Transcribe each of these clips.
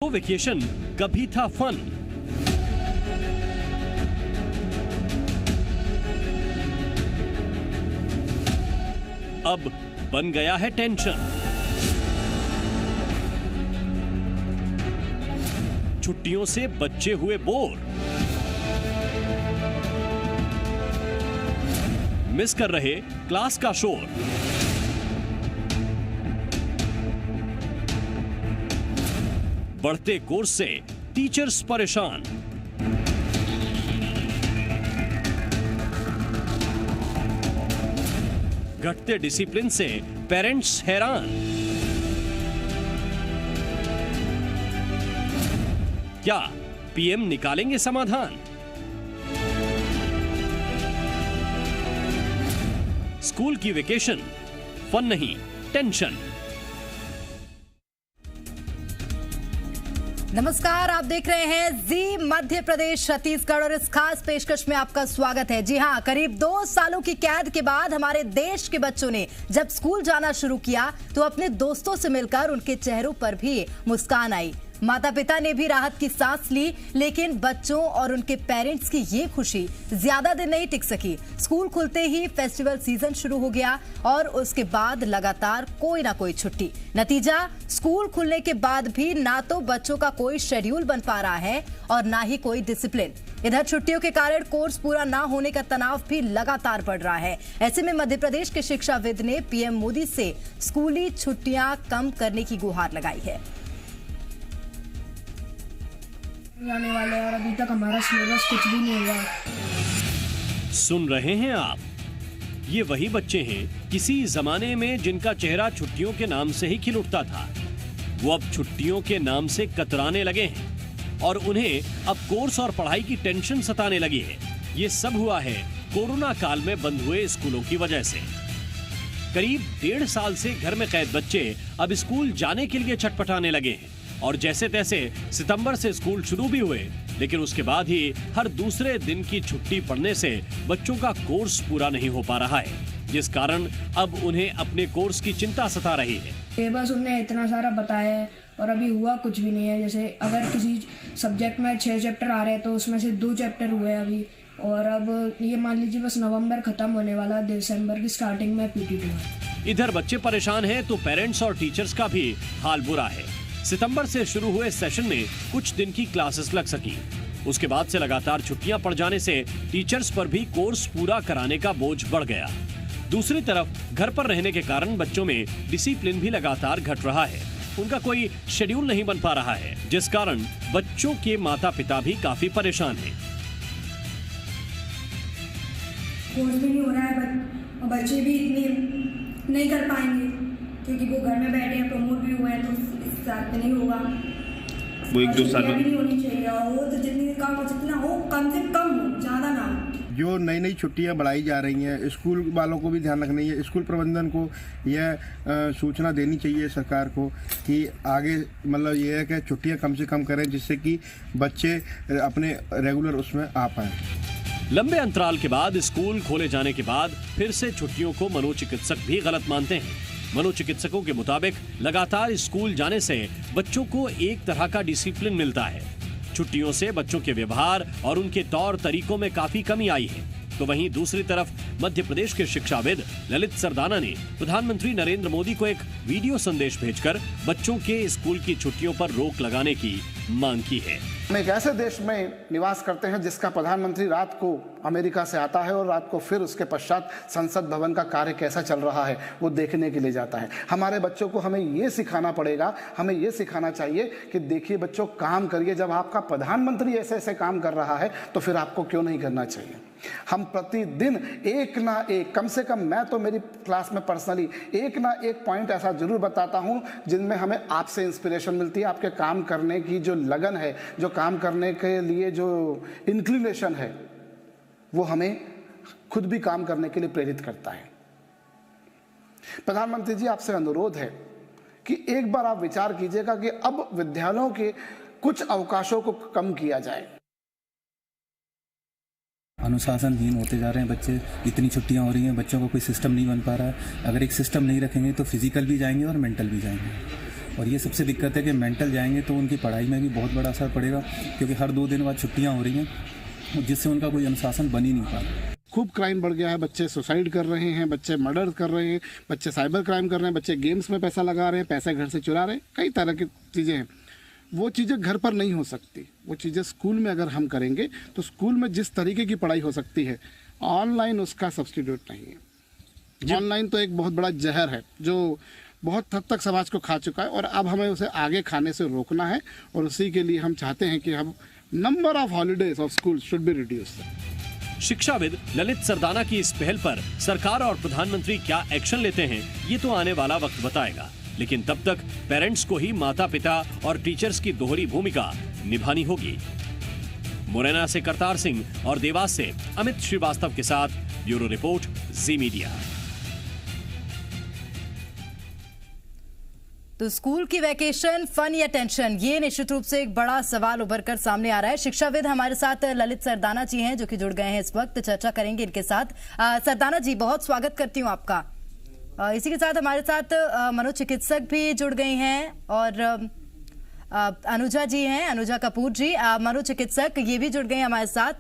तो वेकेशन कभी था फन, अब बन गया है टेंशन। छुट्टियों से बच्चे हुए बोर, मिस कर रहे क्लास का शोर। बढ़ते कोर्स से टीचर्स परेशान, घटते डिसिप्लिन से पेरेंट्स हैरान। क्या पीएम निकालेंगे समाधान? स्कूल की वेकेशन फन नहीं, टेंशन। नमस्कार, आप देख रहे हैं जी मध्य प्रदेश छत्तीसगढ़ और इस खास पेशकश में आपका स्वागत है। जी हां, करीब 2 सालों की कैद के बाद हमारे देश के बच्चों ने जब स्कूल जाना शुरू किया तो अपने दोस्तों से मिलकर उनके चेहरों पर भी मुस्कान आई। माता पिता ने भी राहत की सांस ली, लेकिन बच्चों और उनके पेरेंट्स की ये खुशी ज्यादा दिन नहीं टिक सकी। स्कूल खुलते ही फेस्टिवल सीजन शुरू हो गया और उसके बाद लगातार कोई ना कोई छुट्टी। नतीजा, स्कूल खुलने के बाद भी ना तो बच्चों का कोई शेड्यूल बन पा रहा है और ना ही कोई डिसिप्लिन। इधर छुट्टियों के कारण कोर्स पूरा ना होने का तनाव भी लगातार बढ़ रहा है। ऐसे में मध्य प्रदेश के शिक्षाविद ने पीएम मोदी से स्कूली छुट्टियां कम करने की गुहार लगाई है। आने वाले और अभी तक हमारा सिलेबस कुछ भी नहीं हुआ। सुन रहे हैं आप, ये वही बच्चे हैं किसी जमाने में जिनका चेहरा छुट्टियों के नाम से ही खिल उठता था। वो अब छुट्टियों के नाम से कतराने लगे हैं और उन्हें अब कोर्स और पढ़ाई की टेंशन सताने लगी है। ये सब हुआ है कोरोना काल में बंद हुए स्कूलों की वजह से। करीब 1.5 साल से घर में कैद बच्चे अब स्कूल जाने के लिए छटपटाने लगे हैं और जैसे तैसे सितंबर से स्कूल शुरू भी हुए, लेकिन उसके बाद ही हर दूसरे दिन की छुट्टी पड़ने से बच्चों का कोर्स पूरा नहीं हो पा रहा है, जिस कारण अब उन्हें अपने कोर्स की चिंता सता रही है। सिलेबस उन्हें इतना सारा बताया है और अभी हुआ कुछ भी नहीं है। जैसे अगर किसी सब्जेक्ट में 6 चैप्टर आ रहे हैं तो उसमें से 2 चैप्टर हुए अभी, और अब ये मान लीजिए बस नवंबर खत्म होने वाला, दिसंबर की स्टार्टिंग में पीटी2 है। इधर बच्चे परेशान हैं तो पेरेंट्स और टीचर्स का भी हाल बुरा है। सितंबर से शुरू हुए सेशन में कुछ दिन की क्लासेस लग सकी, उसके बाद से लगातार छुट्टियां पड़ जाने से टीचर्स पर भी कोर्स पूरा कराने का बोझ बढ़ गया। दूसरी तरफ घर पर रहने के कारण बच्चों में डिसिप्लिन भी लगातार घट रहा है। उनका कोई शेड्यूल नहीं बन पा रहा है, जिस कारण बच्चों के माता पिता भी काफी परेशान हैं। कोर्स भी नहीं हो रहा है और बच्चे भी इतने नहीं कर पाएंगे क्योंकि वो घर में बैठे हैं, प्रमोट भी हुए हैं, तो इस साथ में नहीं होगा। वो 1-2 साल भी नहीं होनी चाहिए, और वो तो जितनी कम हो, जितना हो कम से कम हो, ज़्यादा ना हो। जो नई नई छुट्टियां बढ़ाई जा रही हैं, स्कूल वालों को भी ध्यान रखना है। स्कूल प्रबंधन को यह सूचना देनी चाहिए सरकार को कि आगे मतलब ये है कि छुट्टियां कम से कम करें, जिससे कि बच्चे अपने रेगुलर उसमें आ पाएँ। लंबे अंतराल के बाद स्कूल खोले जाने के बाद फिर से छुट्टियों को मनोचिकित्सक भी गलत मानते हैं। मनोचिकित्सकों के मुताबिक लगातार स्कूल जाने से बच्चों को एक तरह का डिसिप्लिन मिलता है। छुट्टियों से बच्चों के व्यवहार और उनके तौर तरीकों में काफी कमी आई है। तो वहीं दूसरी तरफ मध्य प्रदेश के शिक्षाविद ललित सरदाना ने प्रधानमंत्री नरेंद्र मोदी को एक वीडियो संदेश भेजकर बच्चों के स्कूल की छुट्टियों पर रोक लगाने की मांग की है। हम एक ऐसे देश में निवास करते हैं जिसका प्रधानमंत्री रात को अमेरिका से आता है और रात को फिर उसके पश्चात संसद भवन का कार्य कैसा चल रहा है वो देखने के लिए जाता है। हमारे बच्चों को हमें ये सिखाना पड़ेगा, हमें ये सिखाना चाहिए कि देखिए बच्चों, काम करिए। जब आपका प्रधानमंत्री ऐसे ऐसे काम कर रहा है तो फिर आपको क्यों नहीं करना चाहिए। हम प्रतिदिन एक ना एक, कम से कम मैं तो मेरी क्लास में पर्सनली एक ना एक पॉइंट ऐसा जरूर बताता हूं जिनमें हमें आपसे इंस्पिरेशन मिलती है। आपके काम करने की जो लगन है, जो काम करने के लिए जो इंक्लिनेशन है, वो हमें खुद भी काम करने के लिए प्रेरित करता है। प्रधानमंत्री जी, आपसे अनुरोध है कि एक बार आप विचार कीजिएगा कि अब विद्यालयों के कुछ अवकाशों को कम किया जाए। अनुशासनहीन होते जा रहे हैं बच्चे, इतनी छुट्टियां हो रही हैं, बच्चों को कोई सिस्टम नहीं बन पा रहा है। अगर एक सिस्टम नहीं रखेंगे तो फिजिकल भी जाएंगे और मेंटल भी जाएंगे। और ये सबसे दिक्कत है कि मेंटल जाएंगे तो उनकी पढ़ाई में भी बहुत बड़ा असर पड़ेगा, क्योंकि हर 2 दिन बाद छुट्टियाँ हो रही हैं, जिससे उनका कोई अनुशासन बन ही नहीं पा रहा। खूब क्राइम बढ़ गया है, बच्चे सुसाइड कर रहे हैं, बच्चे मर्डर कर रहे हैं, बच्चे साइबर क्राइम कर रहे हैं, बच्चे गेम्स में पैसा लगा रहे हैं, पैसे घर से चुरा रहे हैं, कई तरह की चीज़ें हैं। वो चीज़ें घर पर नहीं हो सकती, वो चीज़ें स्कूल में अगर हम करेंगे तो स्कूल में जिस तरीके की पढ़ाई हो सकती है, ऑनलाइन उसका सब्स्टिट्यूट नहीं है। ऑनलाइन तो एक बहुत बड़ा जहर है जो बहुत हद तक समाज को खा चुका है, और अब हमें उसे आगे खाने से रोकना है, और उसी के लिए हम चाहते हैं कि हम number of holidays of school should be reduced. शिक्षाविद ललित सरदाना की इस पहल पर सरकार और प्रधानमंत्री क्या एक्शन लेते हैं, ये तो आने वाला वक्त बताएगा। लेकिन तब तक पेरेंट्स को ही माता पिता और टीचर्स की दोहरी भूमिका निभानी होगी। मुरैना से करतार सिंह और देवास से अमित श्रीवास्तव के साथ ब्यूरो रिपोर्ट, जी मीडिया। तो स्कूल की वैकेशन, फन या टेंशन, ये निश्चित रूप से एक बड़ा सवाल उभर कर सामने आ रहा है। शिक्षाविद हमारे साथ ललित सरदाना जी हैं जो कि जुड़ गए हैं इस वक्त, चर्चा करेंगे इनके साथ। सरदाना जी, बहुत स्वागत करती हूँ आपका। इसी के साथ हमारे साथ मनोचिकित्सक भी जुड़ गई हैं, और अनुजा जी हैं, अनुजा कपूर जी, मनोचिकित्सक, ये भी जुड़ गए हैं हमारे साथ।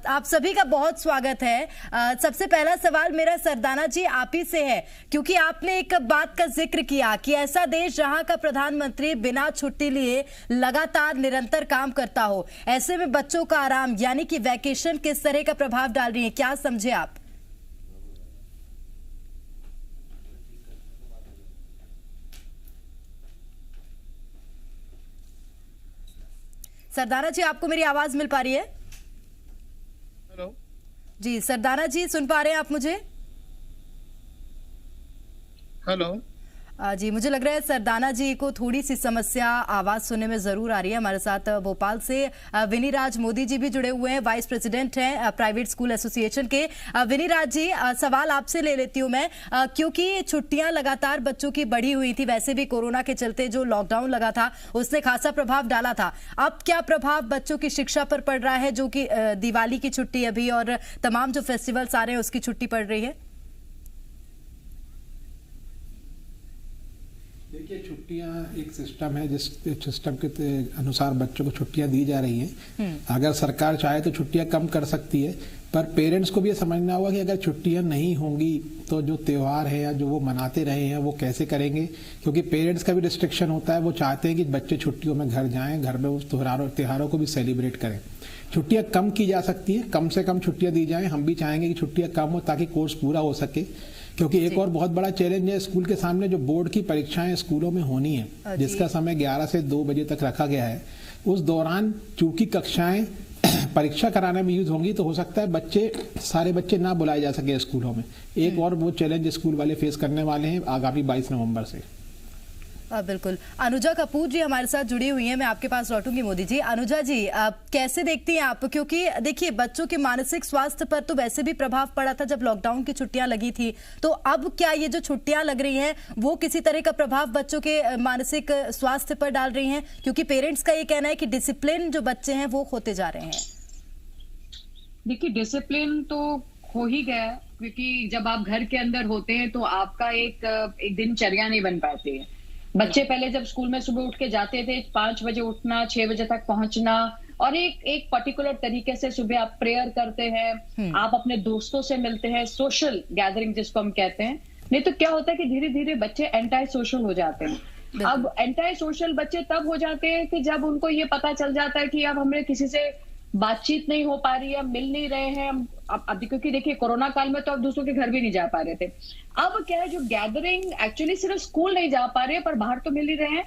आप सभी का बहुत स्वागत है। सबसे पहला सवाल मेरा सरदाना जी आप ही से है, क्योंकि आपने एक बात का जिक्र किया कि ऐसा देश जहां का प्रधानमंत्री बिना छुट्टी लिए लगातार निरंतर काम करता हो, ऐसे में बच्चों का आराम यानी कि वैकेशन किस तरह का प्रभाव डाल रही है, क्या समझे आप? सरदाना जी, आपको मेरी आवाज मिल पा रही है? हेलो जी, सरदाना जी सुन पा रहे हैं आप मुझे? हेलो जी, मुझे लग रहा है सरदाना जी को थोड़ी सी समस्या आवाज सुनने में जरूर आ रही है। हमारे साथ भोपाल से विनीराज मोदी जी भी जुड़े हुए हैं, वाइस प्रेसिडेंट हैं प्राइवेट स्कूल एसोसिएशन के। विनीराज जी, सवाल आपसे ले लेती हूं मैं, क्योंकि छुट्टियां लगातार बच्चों की बढ़ी हुई थी, वैसे भी कोरोना के चलते जो लॉकडाउन लगा था उसने खासा प्रभाव डाला था। अब क्या प्रभाव बच्चों की शिक्षा पर पड़ रहा है, जो कि दिवाली की छुट्टी अभी और तमाम जो फेस्टिवल्स आ रहे हैं उसकी छुट्टी पड़ रही है? देखिए, छुट्टियां एक सिस्टम है, जिस सिस्टम के अनुसार बच्चों को छुट्टियां दी जा रही हैं। अगर सरकार चाहे तो छुट्टियां कम कर सकती है, पर पेरेंट्स को भी ये समझना होगा कि अगर छुट्टियां नहीं होंगी तो जो त्योहार है या जो वो मनाते रहे हैं वो कैसे करेंगे, क्योंकि पेरेंट्स का भी रिस्ट्रिक्शन होता है। वो चाहते हैं कि बच्चे छुट्टियों में घर जाएं, घर में उस त्योहारों को भी सेलिब्रेट करें। छुट्टियां कम की जा सकती हैं, कम से कम छुट्टियां दी जाएं। हम भी चाहेंगे कि छुट्टियां कम हो ताकि कोर्स पूरा हो सके, क्योंकि एक और बहुत बड़ा चैलेंज है स्कूल के सामने, जो बोर्ड की परीक्षाएं स्कूलों में होनी है, जिसका समय 11 से 2 बजे तक रखा गया है। उस दौरान चूंकि कक्षाएं परीक्षा कराने में यूज होंगी, तो हो सकता है सारे बच्चे ना बुलाए जा सके स्कूलों में। एक और वो चैलेंज स्कूल वाले फेस करने वाले हैं आगामी 22 नवंबर से। बिल्कुल। अनुजा कपूर जी हमारे साथ जुड़ी हुई हैं, मैं आपके पास लौटूंगी मोदी जी। अनुजा जी, कैसे देखती हैं आप, क्योंकि देखिए बच्चों के मानसिक स्वास्थ्य पर तो वैसे भी प्रभाव पड़ा था जब लॉकडाउन की छुट्टियां लगी थी, तो अब क्या ये जो छुट्टियां लग रही हैं वो किसी तरह का प्रभाव बच्चों के मानसिक स्वास्थ्य पर डाल रही हैं? क्योंकि पेरेंट्स का ये कहना है कि डिसिप्लिन जो बच्चे हैं वो खोते जा रहे हैं। देखिए, डिसिप्लिन तो हो ही गया, क्योंकि जब आप घर के अंदर होते हैं तो आपका एक दिनचर्या नहीं बन पाती है। बच्चे पहले जब स्कूल में सुबह उठ के जाते थे, 5 बजे उठना, 6 बजे तक पहुंचना, और एक पर्टिकुलर तरीके से सुबह आप प्रेयर करते हैं, आप अपने दोस्तों से मिलते हैं, सोशल गैदरिंग जिसको हम कहते हैं। नहीं तो क्या होता है कि धीरे धीरे बच्चे एंटी सोशल हो जाते हैं। अब एंटी सोशल बच्चे तब हो जाते हैं कि जब उनको ये पता चल जाता है कि अब हमें किसी से बातचीत नहीं हो पा रही है, मिल नहीं रहे हैं। अब क्योंकि देखिए कोरोना काल में तो अब दूसरों के घर भी नहीं जा पा रहे थे। अब क्या है, जो गैदरिंग एक्चुअली सिर्फ स्कूल नहीं जा पा रहे हैं, पर बाहर तो मिल ही रहे हैं।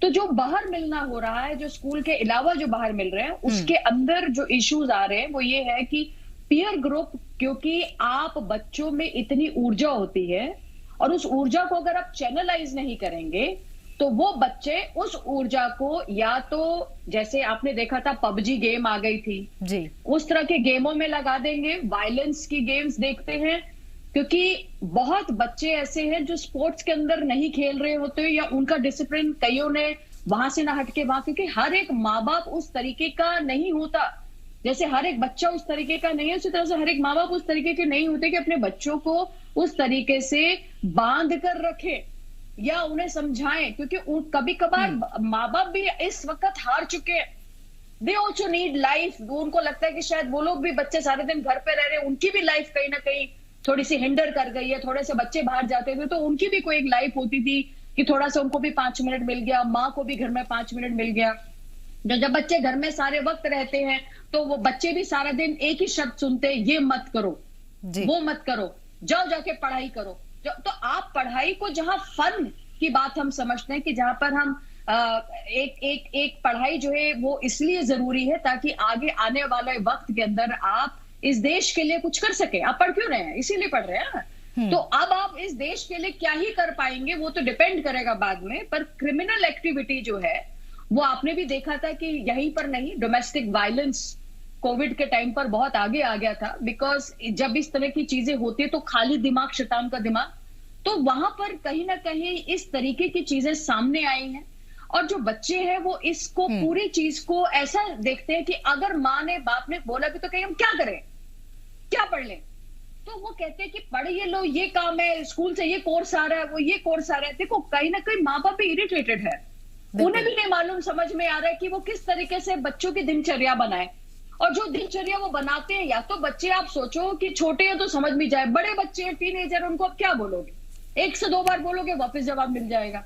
तो जो बाहर मिलना हो रहा है, जो स्कूल के अलावा जो बाहर मिल रहे हैं, उसके अंदर जो इश्यूज आ रहे हैं वो ये है कि पीयर ग्रुप, क्योंकि आप बच्चों में इतनी ऊर्जा होती है और उस ऊर्जा को अगर आप चैनलाइज नहीं करेंगे तो वो बच्चे उस ऊर्जा को, या तो जैसे आपने देखा था पबजी गेम आ गई थी जी, उस तरह के गेमों में लगा देंगे, वायलेंस की गेम्स देखते हैं। क्योंकि बहुत बच्चे ऐसे हैं जो स्पोर्ट्स के अंदर नहीं खेल रहे होते, या उनका डिसिप्लिन कईयों ने वहां से ना हटके वहां, क्योंकि हर एक माँ बाप उस तरीके का नहीं होता। जैसे हर एक बच्चा उस तरीके का नहीं है, उसी तरह से हर एक माँ बाप उस तरीके के नहीं होते कि अपने बच्चों को उस तरीके से बांध कर रखे। या उन्हें समझाएं, क्योंकि कभी कभार माँ बाप भी इस वक्त हार चुके हैं। They also need life. उनको लगता है कि शायद वो लोग भी, बच्चे सारे दिन घर पे रह रहे हैं, उनकी भी लाइफ कहीं ना कहीं थोड़ी सी हिंडर कर गई है। थोड़े से बच्चे बाहर जाते थे तो उनकी भी कोई एक लाइफ होती थी कि थोड़ा सा उनको भी 5 मिनट मिल गया, माँ को भी घर में 5 मिनट मिल गया। जब बच्चे घर में सारे वक्त रहते हैं तो वो बच्चे भी सारा दिन एक ही शब्द सुनते हैं, ये मत करो, वो मत करो, जाओ जाके पढ़ाई करो। तो आप पढ़ाई को, जहां फन की बात हम समझते हैं कि जहां पर हम एक पढ़ाई जो है वो इसलिए जरूरी है ताकि आगे आने वाले वक्त के अंदर आप इस देश के लिए कुछ कर सके। आप पढ़ क्यों रहे हैं? इसीलिए पढ़ रहे हैं। तो अब आप इस देश के लिए क्या ही कर पाएंगे वो तो डिपेंड करेगा बाद में। पर क्रिमिनल एक्टिविटी जो है वो आपने भी देखा था कि यहीं पर नहीं, डोमेस्टिक वायलेंस कोविड के टाइम पर बहुत आगे आ गया था। बिकॉज जब इस तरह की चीजें होती है तो खाली दिमाग शैतान का दिमाग, तो वहां पर कहीं ना कहीं इस तरीके की चीजें सामने आई हैं। और जो बच्चे हैं वो इसको पूरी चीज को ऐसा देखते हैं कि अगर माँ ने बाप ने बोला भी तो कहीं हम क्या करें, क्या पढ़ लें, तो वो कहते हैं कि पढ़ ये लो, ये काम है, स्कूल से ये कोर्स आ रहा है, वो ये कोर्स आ रहा है। देखो कहीं ना कहीं माँ बाप भी इरिटेटेड है, उन्हें भी नहीं मालूम, समझ में आ रहा है कि वो किस तरीके से बच्चों की दिनचर्या बनाए। और जो दिनचर्या वो बनाते हैं, या तो बच्चे आप सोचो कि छोटे हैं तो समझ में जाए, बड़े बच्चे हैं, टीनेजर, उनको आप क्या बोलोगे? 1 से 2 बार बोलोगे वापस जवाब मिल जाएगा,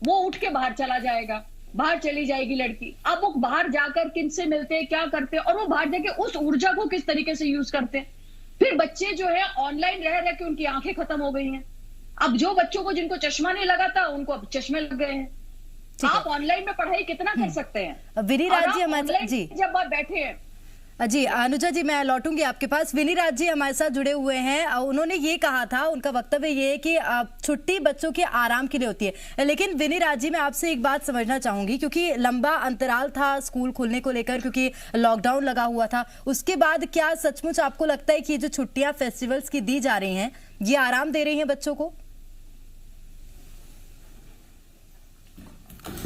वो उठ के बाहर चला जाएगा, बाहर चली जाएगी लड़की। अब वो बाहर जाकर किनसे मिलते हैं, क्या करते हैं, और वो बाहर जाके उस ऊर्जा को किस तरीके से यूज करते हैं। फिर बच्चे जो है ऑनलाइन रह रहे कि उनकी आंखें खत्म हो गई हैं। अब जो बच्चों को, जिनको चश्मा नहीं लगा था, उनको अब चश्मे लग गए हैं। आप ऑनलाइन में पढ़ाई कितना कर सकते हैं? विनीराज जी हमारे जी, जब आप बैठे हैं जी अनुजा जी, मैं लौटूंगी आपके पास। विनीराज जी हमारे साथ जुड़े हुए हैं। उन्होंने ये कहा था, उनका वक्तव्य ये है कि छुट्टी बच्चों के आराम के लिए होती है। लेकिन विनीराज जी, मैं आपसे एक बात समझना चाहूंगी, क्योंकि लंबा अंतराल था स्कूल खुलने को लेकर, क्योंकि लॉकडाउन लगा हुआ था। उसके बाद क्या सचमुच आपको लगता है कि ये जो छुट्टियां फेस्टिवल्स की दी जा रही हैं, ये आराम दे रही हैं बच्चों को?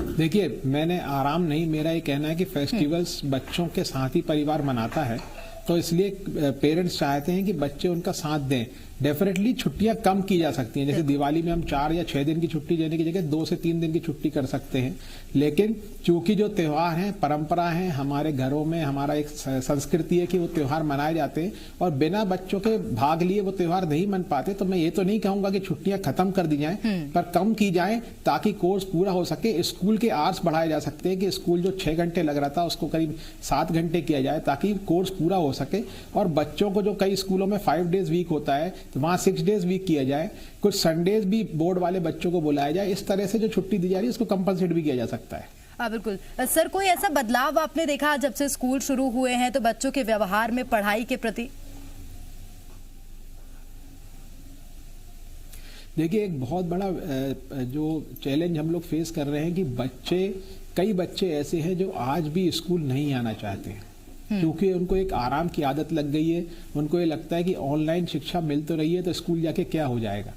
देखिए, मैंने आराम नहीं, मेरा ये कहना है कि फेस्टिवल्स बच्चों के साथ ही परिवार मनाता है, तो इसलिए पेरेंट्स चाहते हैं कि बच्चे उनका साथ दें। डेफिनेटली छुट्टियां कम की जा सकती हैं, जैसे दिवाली में हम 4 या 6 दिन की छुट्टी देने की जगह 2 से 3 दिन की छुट्टी कर सकते हैं। लेकिन चूंकि जो त्योहार हैं, परंपरा है, हमारे घरों में हमारा एक संस्कृति है कि वो त्योहार मनाए जाते हैं, और बिना बच्चों के भाग लिए वो त्योहार नहीं मन पाते। तो मैं ये तो नहीं कहूंगा कि छुट्टियां खत्म कर दी जाएं, पर कम की जाएं ताकि कोर्स पूरा हो सके। स्कूल के आवर्स बढ़ाए जा सकते हैं कि स्कूल जो 6 घंटे लग रहा था उसको करीब 7 घंटे किया जाए, ताकि कोर्स पूरा हो सके। और बच्चों को, जो कई स्कूलों में 5 डेज वीक होता है, तो वहां 6 डेज वीक किया जाए। कुछ संडेज भी बोर्ड वाले बच्चों को बुलाया जाए। इस तरह से जो छुट्टी दी जा रही है उसको कंपनसेट भी किया जा सकता है। बिल्कुल सर, कोई ऐसा बदलाव आपने देखा जब से स्कूल शुरू हुए हैं तो बच्चों के व्यवहार में, पढ़ाई के प्रति? देखिए, एक बहुत बड़ा जो चैलेंज हम लोग फेस कर रहे हैं कि कई बच्चे ऐसे हैं जो आज भी स्कूल नहीं आना चाहते हैं, क्योंकि उनको एक आराम की आदत लग गई है। उनको ये लगता है कि ऑनलाइन शिक्षा मिल तो रही है तो स्कूल जाके क्या हो जाएगा।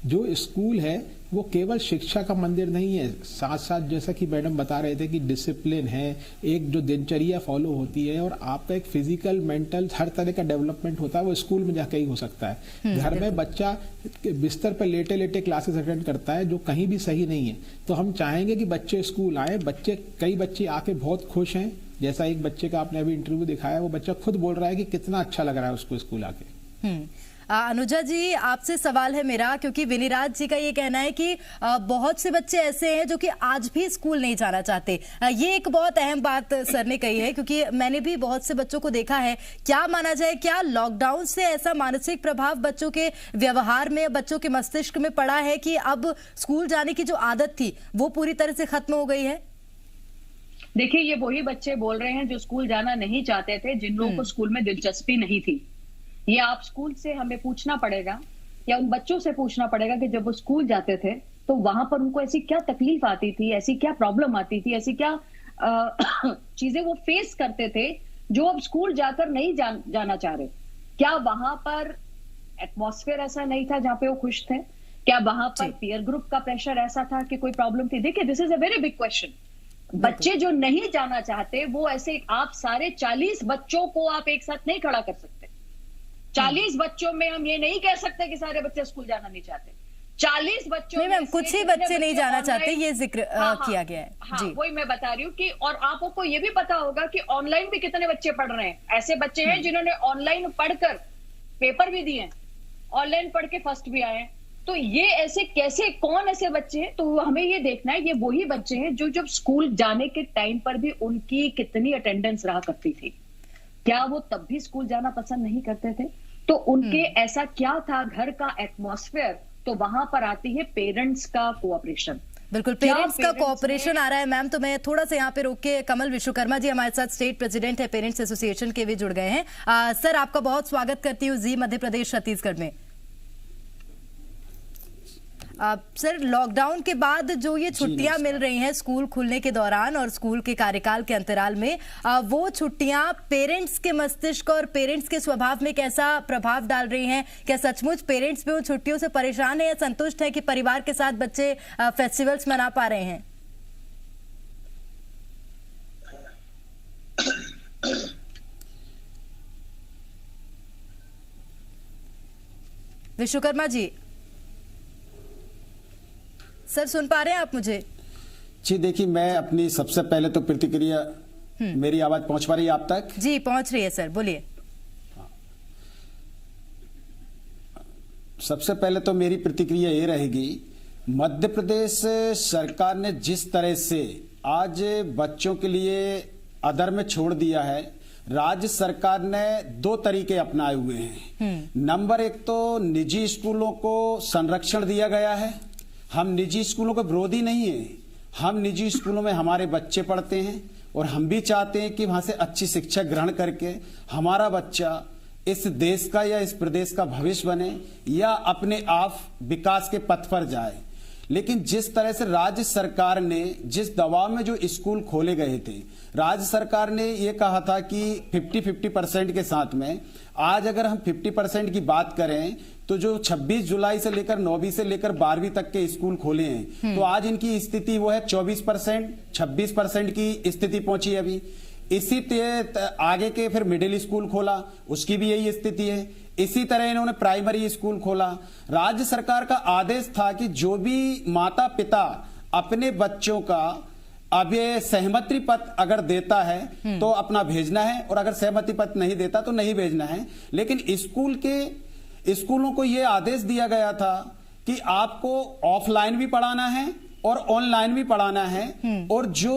जो स्कूल है वो केवल शिक्षा का मंदिर नहीं है, साथ साथ जैसा कि मैडम बता रहे थे कि डिसिप्लिन है, एक जो दिनचर्या फॉलो होती है, और आपका एक फिजिकल, मेंटल, हर तरह का डेवलपमेंट होता है, वो स्कूल में जाके ही हो सकता है। घर में बच्चा बिस्तर पर लेटे लेटे क्लासेस अटेंड करता है, जो कहीं भी सही नहीं है। तो हम चाहेंगे कि बच्चे स्कूल आए। कई बच्चे आके बहुत खुश हैं, जैसा एक बच्चे का आपने अभी इंटरव्यू दिखाया, वो बच्चा खुद बोल रहा है कि कितना अच्छा लग रहा है उसको स्कूल आके। अनुजा जी, आपसे सवाल है मेरा, क्योंकि विनीराज जी का ये कहना है कि बहुत से बच्चे ऐसे हैं जो कि आज भी स्कूल नहीं जाना चाहते। ये एक बहुत अहम बात सर ने कही है, क्योंकि मैंने भी बहुत से बच्चों को देखा है। क्या माना जाए, क्या लॉकडाउन से ऐसा मानसिक प्रभाव बच्चों के व्यवहार में, बच्चों के मस्तिष्क में पड़ा है कि अब स्कूल जाने की जो आदत थी वो पूरी तरह से खत्म हो गई है? देखिए, ये वही बच्चे बोल रहे हैं जो स्कूल जाना नहीं चाहते थे, जिन लोगों को स्कूल में दिलचस्पी नहीं थी। ये आप स्कूल से हमें पूछना पड़ेगा, या उन बच्चों से पूछना पड़ेगा कि जब वो स्कूल जाते थे तो वहां पर उनको ऐसी क्या तकलीफ आती थी, ऐसी क्या प्रॉब्लम आती थी, ऐसी क्या चीजें वो फेस करते थे जो अब स्कूल जाकर नहीं जाना चाह रहे। क्या वहां पर एटमॉस्फेयर ऐसा नहीं था जहां पे वो खुश थे? क्या वहां पर पीयर ग्रुप का प्रेशर ऐसा था कि कोई प्रॉब्लम थी? देखिए, this is a very big question. बच्चे जो नहीं जाना चाहते, वो ऐसे आप सारे 40 बच्चों को आप एक साथ नहीं खड़ा कर सकते। 40 बच्चों में हम ये नहीं कह सकते कि सारे बच्चे स्कूल जाना नहीं चाहते। 40 बच्चों नहीं मैम, कुछ ही बच्चे नहीं जाना चाहते, ये जिक्र किया गया है। हाँ, जी, वही मैं बता रही हूँ कि और आपको ये भी पता होगा कि ऑनलाइन भी कितने बच्चे पढ़ रहे हैं। ऐसे बच्चे हैं जिन्होंने ऑनलाइन पढ़कर पेपर भी दिए, ऑनलाइन पढ़ के फर्स्ट भी आए। तो ये ऐसे कैसे, कौन ऐसे बच्चे हैं? तो हमें ये देखना है, ये वही बच्चे हैं जो जब स्कूल जाने के टाइम पर भी उनकी कितनी अटेंडेंस रहा करती थी। क्या वो तब भी स्कूल जाना पसंद नहीं करते थे? तो उनके ऐसा क्या था घर का एटमॉस्फेयर? तो वहां पर आती है पेरेंट्स का कोऑपरेशन। बिल्कुल, पेरेंट्स का कोऑपरेशन आ रहा है मैम। तो मैं थोड़ा सा यहाँ पे रोक के, कमल विश्वकर्मा जी हमारे साथ स्टेट प्रेसिडेंट है पेरेंट्स एसोसिएशन के, भी जुड़ गए हैं। सर, आपका बहुत स्वागत करती हूँ जी मध्य प्रदेश छत्तीसगढ़ में। सर, लॉकडाउन के बाद जो ये छुट्टियां मिल रही हैं स्कूल खुलने के दौरान और स्कूल के कार्यकाल के अंतराल में, वो छुट्टियां पेरेंट्स के मस्तिष्क और पेरेंट्स के स्वभाव में कैसा प्रभाव डाल रही हैं? क्या सचमुच पेरेंट्स भी उन छुट्टियों से परेशान है या संतुष्ट है कि परिवार के साथ बच्चे फेस्टिवल्स मना पा रहे हैं? विश्वकर्मा जी, सर सुन पा रहे हैं आप मुझे? जी देखिए, मैं अपनी सबसे पहले तो प्रतिक्रिया, मेरी आवाज पहुंच पा रही है आप तक? जी पहुंच रही है सर, बोलिए। सबसे पहले तो मेरी प्रतिक्रिया ये रहेगी, मध्य प्रदेश सरकार ने जिस तरह से आज बच्चों के लिए अदर में छोड़ दिया है, राज्य सरकार ने 2 तरीके अपनाए हुए हैं। नंबर 1 तो निजी स्कूलों को संरक्षण दिया गया है। हम निजी स्कूलों के विरोधी नहीं है, हम निजी स्कूलों में हमारे बच्चे पढ़ते हैं और हम भी चाहते हैं कि वहां से अच्छी शिक्षा ग्रहण करके हमारा बच्चा इस देश का या इस प्रदेश का भविष्य बने या अपने आप विकास के पथ पर जाए। लेकिन जिस तरह से राज्य सरकार ने, जिस दबाव में जो स्कूल खोले गए थे, राज्य सरकार ने ये कहा था कि 50-50% के साथ में, आज अगर हम 50% की बात करें तो जो 26 जुलाई से लेकर 9वीं से लेकर 12वीं तक के स्कूल खोले हैं, तो आज इनकी स्थिति वो है 24%, 26% की स्थिति पहुंची है अभी। इसी आगे के फिर मिडिल स्कूल खोला, उसकी भी यही स्थिति है। इसी तरह इन्होंने प्राइमरी स्कूल खोला। राज्य सरकार का आदेश था कि जो भी माता पिता अपने बच्चों का अब ये सहमति पत्र अगर देता है तो अपना भेजना है, और अगर सहमति पत्र नहीं देता तो नहीं भेजना है। लेकिन स्कूलों को यह आदेश दिया गया था कि आपको ऑफलाइन भी पढ़ाना है और ऑनलाइन भी पढ़ाना है। और जो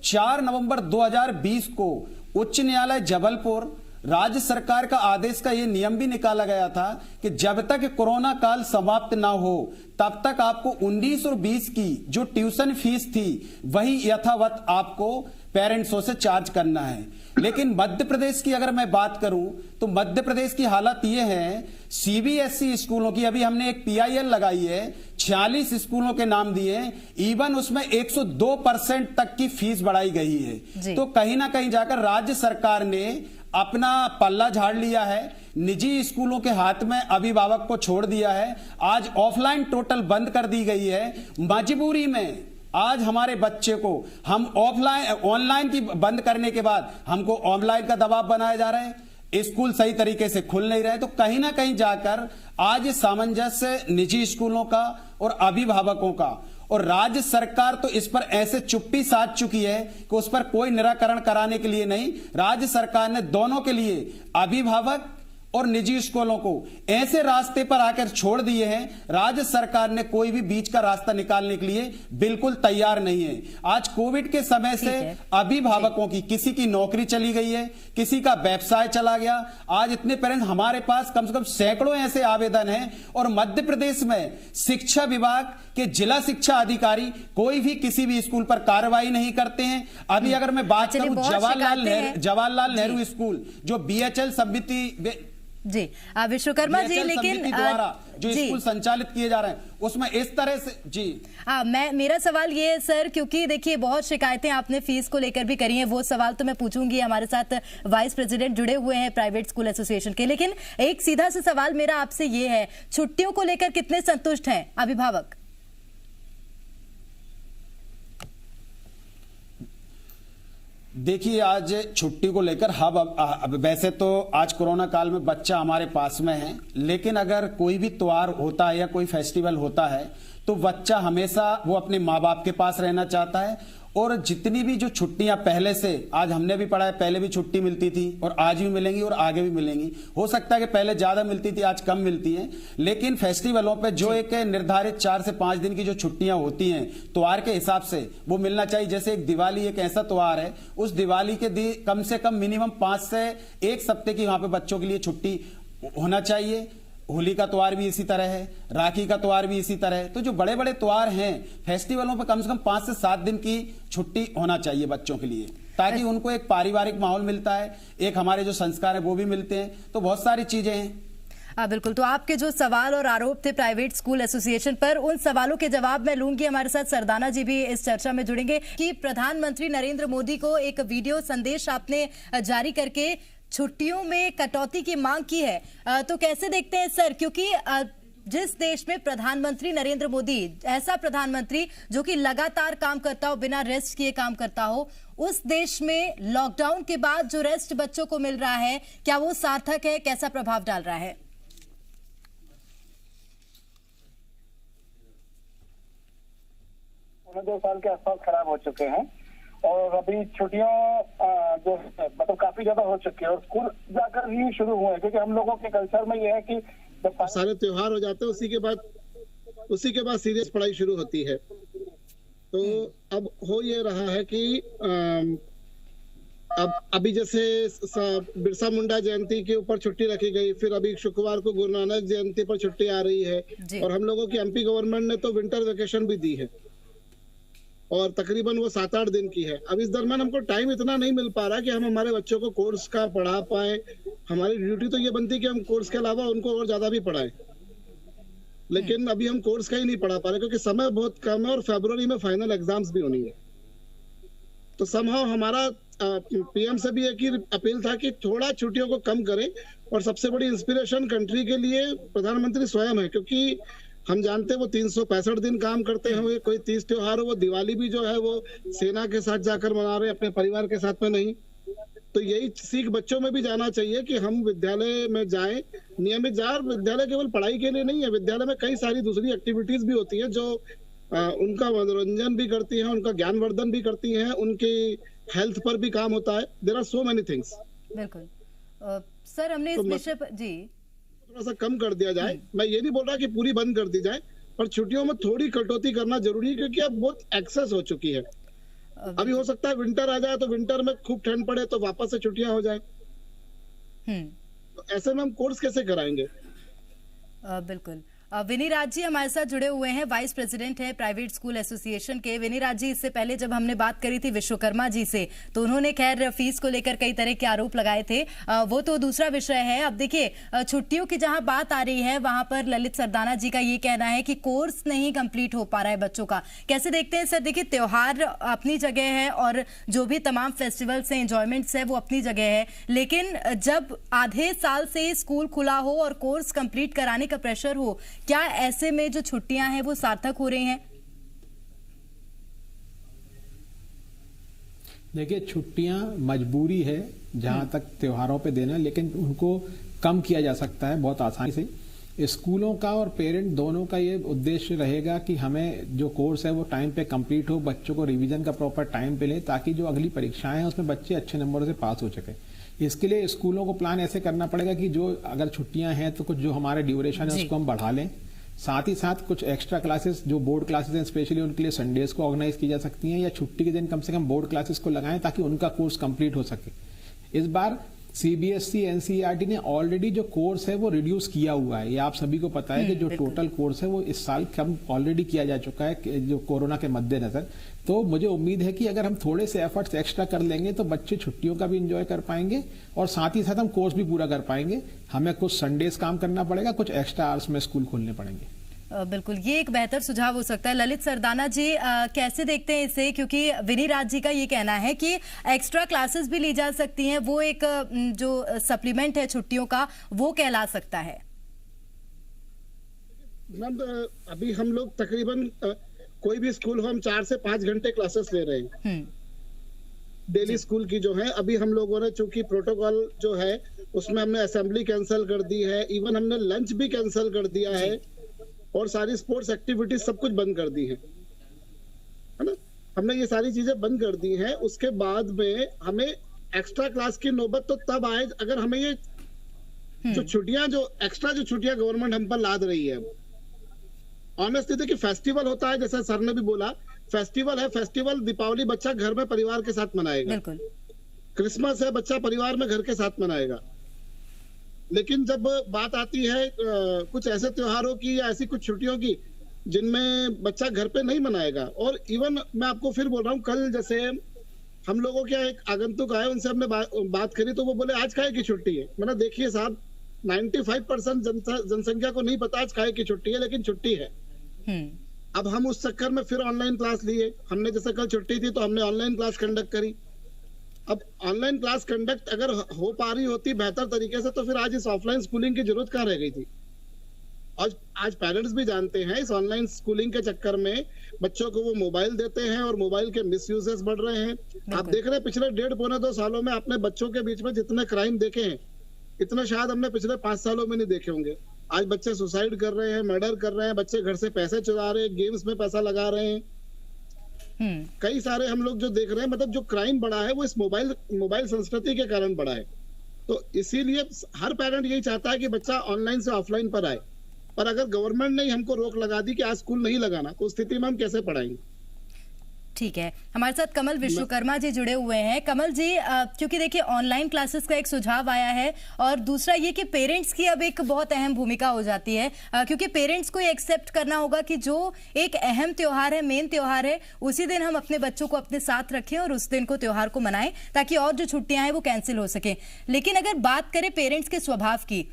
4 नवंबर 2020 को उच्च न्यायालय जबलपुर राज्य सरकार का आदेश का यह नियम भी निकाला गया था कि जब तक कोरोना काल समाप्त ना हो तब तक आपको 19 और 20 की जो ट्यूशन फीस थी वही यथावत आपको पेरेंट्सों से चार्ज करना है। लेकिन मध्य प्रदेश की अगर मैं बात करूं तो मध्य प्रदेश की हालत यह है, सीबीएसई स्कूलों की अभी हमने एक पीआईएल लगाई है, 46 स्कूलों के नाम दिए, इवन उसमें 102% तक की फीस बढ़ाई गई है। तो कहीं ना कहीं जाकर राज्य सरकार ने अपना पल्ला झाड़ लिया है, निजी स्कूलों के हाथ में अभिभावक को छोड़ दिया है। आज ऑफलाइन टोटल बंद कर दी गई है। मजबूरी में आज हमारे बच्चे को हम ऑनलाइन की बंद करने के बाद हमको ऑनलाइन का दबाव बनाया जा रहा है, स्कूल सही तरीके से खुल नहीं रहे। तो कहीं ना कहीं जाकर आज सामंजस्य निजी स्कूलों का और अभिभावकों का, और राज्य सरकार तो इस पर ऐसे चुप्पी साध चुकी है कि उस पर कोई निराकरण कराने के लिए नहीं, राज्य सरकार ने दोनों के लिए अभिभावक और निजी स्कूलों को ऐसे रास्ते पर आकर छोड़ दिए हैं। राज्य सरकार ने कोई भी बीच का रास्ता निकालने के लिए बिल्कुल तैयार नहीं है। आज कोविड के समय से अभिभावकों की, किसी की नौकरी चली गई है, किसी का व्यवसाय चला गया। आज इतने पेरेंट्स हमारे पास कम से कम सैकड़ों ऐसे आवेदन हैं, और मध्य प्रदेश में शिक्षा विभाग के जिला शिक्षा अधिकारी कोई भी किसी भी स्कूल पर कार्रवाई नहीं करते हैं। अभी अगर मैं बात करूं जवाहरलाल नेहरू स्कूल जो बीएचएल समिति जी विश्वकर्मा जी, लेकिन द्वारा जो स्कूल संचालित किए जा रहे हैं उसमें इस तरह से जी मेरा सवाल ये है सर, क्योंकि देखिए बहुत शिकायतें आपने फीस को लेकर भी करी हैं, वो सवाल तो मैं पूछूंगी। हमारे साथ वाइस प्रेसिडेंट जुड़े हुए हैं प्राइवेट स्कूल एसोसिएशन के, लेकिन एक सीधा सा सवाल मेरा आपसे ये है, छुट्टियों को लेकर कितने संतुष्ट हैं अभिभावक? देखिए, आज छुट्टी को लेकर अब वैसे तो आज कोरोना काल में बच्चा हमारे पास में है, लेकिन अगर कोई भी त्योहार होता है या कोई फेस्टिवल होता है तो बच्चा हमेशा वो अपने माँ बाप के पास रहना चाहता है। और जितनी भी जो छुट्टियां पहले से, आज हमने भी पढ़ा है, पहले भी छुट्टी मिलती थी और आज भी मिलेंगी और आगे भी मिलेंगी। हो सकता है कि पहले ज्यादा मिलती थी, आज कम मिलती है, लेकिन फेस्टिवलों पे जो एक निर्धारित 4 से 5 दिन की जो छुट्टियां होती हैं त्योहार के हिसाब से, वो मिलना चाहिए। जैसे एक दिवाली एक ऐसा त्योहार है, उस दिवाली के कम से कम मिनिमम 5 से 1 सप्ताह की वहां पे बच्चों के लिए छुट्टी होना चाहिए। होली का त्योहार भी इसी तरह है, राखी का त्योहार भी इसी तरह है। तो जो बड़े बड़े त्योहार हैं, फेस्टिवलों पर कम से कम 5 से 7 दिन की छुट्टी होना चाहिए बच्चों के लिए, ताकि उनको एक पारिवारिक माहौल मिलता है, एक हमारे जो संस्कार है वो भी मिलते हैं। तो बहुत सारी चीजें हैं। बिल्कुल। तो आपके जो सवाल और आरोप थे प्राइवेट स्कूल एसोसिएशन पर, उन सवालों के जवाब मैं लूंगी। हमारे साथ सरदाना जी भी इस चर्चा में जुड़ेंगे कि प्रधानमंत्री नरेंद्र मोदी को एक वीडियो संदेश आपने जारी करके छुट्टियों में कटौती की मांग की है, तो कैसे देखते हैं सर? क्योंकि जिस देश में प्रधानमंत्री नरेंद्र मोदी, ऐसा प्रधानमंत्री जो कि लगातार काम करता हो, बिना रेस्ट किए काम करता हो, उस देश में लॉकडाउन के बाद जो रेस्ट बच्चों को मिल रहा है, क्या वो सार्थक है? कैसा प्रभाव डाल रहा है? उन्हें 2 साल के आसपास खराब हो चुके हैं और अभी छुट्टियां जो मतलब काफी ज्यादा हो चुकी है और स्कूल जाकर ही शुरू हुए हैं, क्योंकि हम लोगों के कल्चर में ये है कि जब सारे त्योहार हो जाते हैं उसी के बाद सीरियस पढ़ाई शुरू होती है। तो अब हो ये रहा है कि अब अभी जैसे बिरसा मुंडा जयंती के ऊपर छुट्टी रखी गई, फिर अभी शुक्रवार को गुरु नानक जयंती पर छुट्टी आ रही है और हम लोगों की एमपी गवर्नमेंट ने तो विंटर वेकेशन भी दी है और तकरीबन वो 7-8 दिन की है। अब इस दरमियान हमको टाइम इतना नहीं मिल पा रहा कि हम हमारे बच्चों को कोर्स का पढ़ा पाए। हमारी ड्यूटी तो ये बनती है कि हम कोर्स के अलावा उनको और ज्यादा भी पढ़ाएं, लेकिन अभी हम कोर्स का ही नहीं पढ़ा पा रहे क्योंकि समय बहुत कम है और फरवरी में फाइनल एग्जाम्स भी होनी है। तो समहाउ हमारा पीएम से भी एक ही अपील था कि थोड़ा छुट्टियों को कम करें और सबसे बड़ी इंस्पिरेशन कंट्री के लिए प्रधानमंत्री स्वयं है, क्योंकि हम जानते हैं वो 365 दिन काम करते हैं। कोई 30 त्योहार हो, वो दिवाली भी जो है वो सेना के साथ जाकर मना रहे हैं, अपने परिवार के साथ में नहीं। तो यही सीख बच्चों में भी जाना चाहिए कि हम विद्यालय में जाएं, नियमित जाएं। विद्यालय केवल पढ़ाई के लिए नहीं है, विद्यालय में कई सारी दूसरी एक्टिविटीज भी होती है जो उनका मनोरंजन भी करती है, उनका ज्ञानवर्धन भी करती है, उनकी हेल्थ पर भी काम होता है। There are so many things. बिल्कुल सर, हमने इस विषय पर जी थोड़ा सा कम कर दिया जाए। मैं ये नहीं बोल रहा कि पूरी बंद कर दी जाए, पर छुट्टियों में थोड़ी कटौती करना जरूरी है, क्योंकि अब बहुत एक्सेस हो चुकी है। अभी हो सकता है विंटर आ जाए तो विंटर में खूब ठंड पड़े तो वापस से छुट्टियां हो जाए। तो ऐसे में हम कोर्स कैसे कराएंगे? बिल्कुल। विनीराज जी हमारे साथ जुड़े हुए हैं, वाइस प्रेसिडेंट है प्राइवेट स्कूल एसोसिएशन के। विनीराज जी, इससे पहले जब हमने बात करी थी विश्वकर्मा जी से, तो उन्होंने खैर फीस को लेकर कई तरह के आरोप लगाए थे, वो तो दूसरा विषय है। अब देखिए छुट्टियों की जहां बात आ रही है, वहां पर ललित सरदाना जी का ये कहना है कि कोर्स नहीं कंप्लीट हो पा रहा है बच्चों का। कैसे देखते हैं सर? देखिए, त्योहार अपनी जगह है और जो भी तमाम फेस्टिवल्स हैं, एंजॉयमेंट्स है, वो अपनी जगह है, लेकिन जब आधे साल से स्कूल खुला हो और कोर्स कंप्लीट कराने का प्रेशर हो, क्या ऐसे में जो छुट्टियां हैं वो सार्थक हो रही हैं? देखिए, छुट्टियां मजबूरी है जहां तक त्योहारों पे देना, लेकिन उनको कम किया जा सकता है बहुत आसानी से। स्कूलों का और पेरेंट दोनों का ये उद्देश्य रहेगा कि हमें जो कोर्स है वो टाइम पे कंप्लीट हो, बच्चों को रिवीजन का प्रॉपर टाइम पे लें, ताकि जो अगली परीक्षाएं हैं उसमें बच्चे अच्छे नंबरों से पास हो सके। इसके लिए स्कूलों को प्लान ऐसे करना पड़ेगा कि जो अगर छुट्टियां हैं तो कुछ जो हमारे ड्यूरेशन है उसको हम बढ़ा लें, साथ ही साथ कुछ एक्स्ट्रा क्लासेस जो बोर्ड क्लासेस हैं स्पेशली उनके लिए संडेज को ऑर्गेनाइज की जा सकती हैं, या छुट्टी के दिन कम से कम बोर्ड क्लासेस को लगाएं ताकि उनका कोर्स कंप्लीट हो सके। इस बार सीबीएसई एनसीईआरटी ने ऑलरेडी जो कोर्स है वो रिड्यूस किया हुआ है। ये आप सभी को पता है कि जो टोटल कोर्स है वो इस साल कम ऑलरेडी किया जा चुका है जो कोरोना के मद्देनजर। तो मुझे उम्मीद है कि अगर हम थोड़े से एफर्ट्स एक्स्ट्रा कर लेंगे तो बच्चे छुट्टियों का भी एंजॉय कर पाएंगे और साथ ही साथ हम कोर्स भी पूरा कर पाएंगे। हमें कुछ संडेज काम करना पड़ेगा, कुछ एक्स्ट्रा आवर्स में स्कूल खोलने पड़ेंगे। बिल्कुल, ये एक बेहतर सुझाव हो सकता है। ललित सरदाना जी कैसे देखते हैं इसे? क्योंकि विनीराज जी का ये कहना है कि एक्स्ट्रा क्लासेस भी ली जा सकती हैं, वो एक जो सप्लीमेंट है छुट्टियों का वो कहला सकता है। मैम, अभी हम लोग तकरीबन कोई भी स्कूल हो, हम 4 से 5 घंटे क्लासेस ले रहे हैं। डेली स्कूल की जो है। अभी हम लोगों ने चूंकि प्रोटोकॉल जो है उसमें हमने असेंबली कैंसिल कर दी है, इवन हमने लंच भी कैंसिल कर दिया है और सारी स्पोर्ट्स एक्टिविटीज सब कुछ बंद कर दी है ना। हमने ये सारी चीजें बंद कर दी हैं। उसके बाद में हमें एक्स्ट्रा क्लास की नौबत तो तब आए अगर हमें ये जो छुट्टियां जो एक्स्ट्रा जो छुट्टियां गवर्नमेंट हम पर लाद रही है। ऑनेस्टली देखिए, फेस्टिवल होता है जैसा सर ने भी बोला, फेस्टिवल है, फेस्टिवल दीपावली बच्चा घर में परिवार के साथ मनाएगा, क्रिसमस है बच्चा परिवार में घर के साथ मनाएगा। लेकिन जब बात आती है कुछ ऐसे त्योहारों की या ऐसी कुछ छुट्टियों की जिनमें बच्चा घर पे नहीं मनाएगा, और इवन मैं आपको फिर बोल रहा हूँ, कल जैसे हम लोगों के एक आगंतुक आए, उनसे हमने बात करी तो वो बोले आज काहे की छुट्टी है। मैंने देखिए साहब, 95% जनसंख्या को नहीं पता आज काहे की छुट्टी है, लेकिन छुट्टी है। अब हम उस चक्कर में फिर ऑनलाइन क्लास लिए। हमने जैसे कल छुट्टी थी तो हमने ऑनलाइन क्लास कंडक्ट करी। अब ऑनलाइन क्लास कंडक्ट अगर हो पा रही होती बेहतर तरीके से तो फिर आज इस ऑफलाइन स्कूलिंग की जरूरत कहाँ रह गई थी। आज पेरेंट्स भी जानते हैं इस ऑनलाइन स्कूलिंग के चक्कर में बच्चों को वो मोबाइल देते हैं और मोबाइल के मिसयूजेस बढ़ रहे हैं। आप देख रहे हैं पिछले 1.5-2 सालों में अपने बच्चों के बीच में जितने क्राइम देखे हैं इतने शायद हमने पिछले 5 सालों में नहीं देखे होंगे। आज बच्चे सुसाइड कर रहे हैं, मर्डर कर रहे हैं, बच्चे घर से पैसे चुरा रहे हैं, गेम्स में पैसा लगा रहे हैं। कई सारे हम लोग जो देख रहे हैं, मतलब जो क्राइम बढ़ा है वो इस मोबाइल संस्कृति के कारण बढ़ा है। तो इसीलिए हर पेरेंट यही चाहता है कि बच्चा ऑनलाइन से ऑफलाइन पर आए, पर अगर गवर्नमेंट ने हमको रोक लगा दी कि आज स्कूल नहीं लगाना तो उस स्थिति में हम कैसे पढ़ाएंगे। ठीक है, हमारे साथ कमल विश्वकर्मा जी जुड़े हुए हैं। कमल जी, क्योंकि देखिए ऑनलाइन क्लासेस का एक सुझाव आया है और दूसरा ये कि पेरेंट्स की अब एक बहुत अहम भूमिका हो जाती है, क्योंकि पेरेंट्स को ये एक्सेप्ट करना होगा कि जो एक अहम त्योहार है, मेन त्योहार है, उसी दिन हम अपने बच्चों को अपने साथ रखें और उस दिन को त्योहार को मनाएं ताकि और जो छुट्टियां हैं वो कैंसिल हो सके। लेकिन अगर बात करें पेरेंट्स के स्वभाव की,